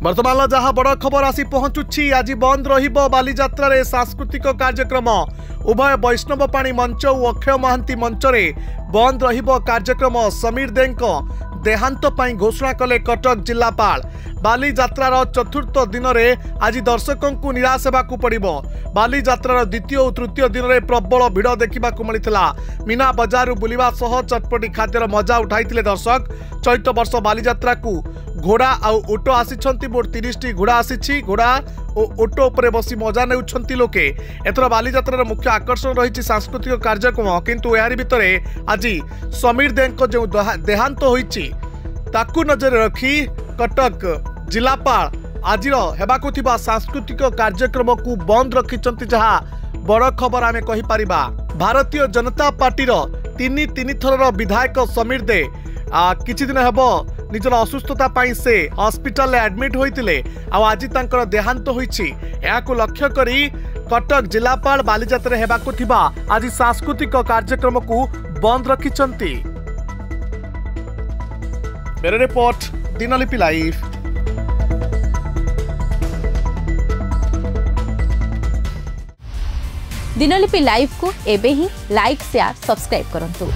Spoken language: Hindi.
वर्तमान जहाँ बड़ खबर आसी पहुंचुछि आज बंद रहिबो बालीजात्रा रे सांस्कृतिक कार्यक्रम उभय वैष्णव पाणी मंच और अक्षय महांती मंच रे बंद रहिबो कार्यक्रम समीर देंको देहांत पाई घोषणा कले कटक जिलापाल बालीजात्रार चतुर्थ दिन में आज दर्शकों को निराश होगाकू पड़िबो। बालीजात्रार द्वितीय और तृतीय दिन में प्रबल भिड़ देखा मिलता मीना बजार बुलिबा सह चटपटी खाद्यर मजा उठाई दर्शक। चलित वर्ष बालीजात्रा को घोड़ा आउ ओटो आसी मोट 30टी घोड़ा आसी घोड़ा और ओटो उपरे बसी मजा नेउछंती लोके। एथर बालीजात्रार मुख्य आकर्षण रही सांस्कृतिक कार्यक्रम किंतु यारी भितरे आज समीर देंको जो देहांत होईची ताकू नजर रखी कटक जिलापाल आज हेबाकु थिबा सांस्कृतिक कार्यक्रम को बंद रखिचंती जहाँ बड़ खबर आमे कहि परिबा। भारतीय जनता पार्टीर तीन थरर विधायक समीर दे किछि दिन हेबो निजर असुस्थता पाई से हॉस्पिटल एडमिट होइतिले आज तांकर देहांत होईछि। याकु लक्ष्य करी कटक जिलापाल बालीजात्रा हेबाकु थिबा आज सांस्कृतिक कार्यक्रम को बंद रखिचंती। मेरे report Dinalipi live. Dinalipi live को एबे ही लाइक शेयर सब्सक्राइब करंतु।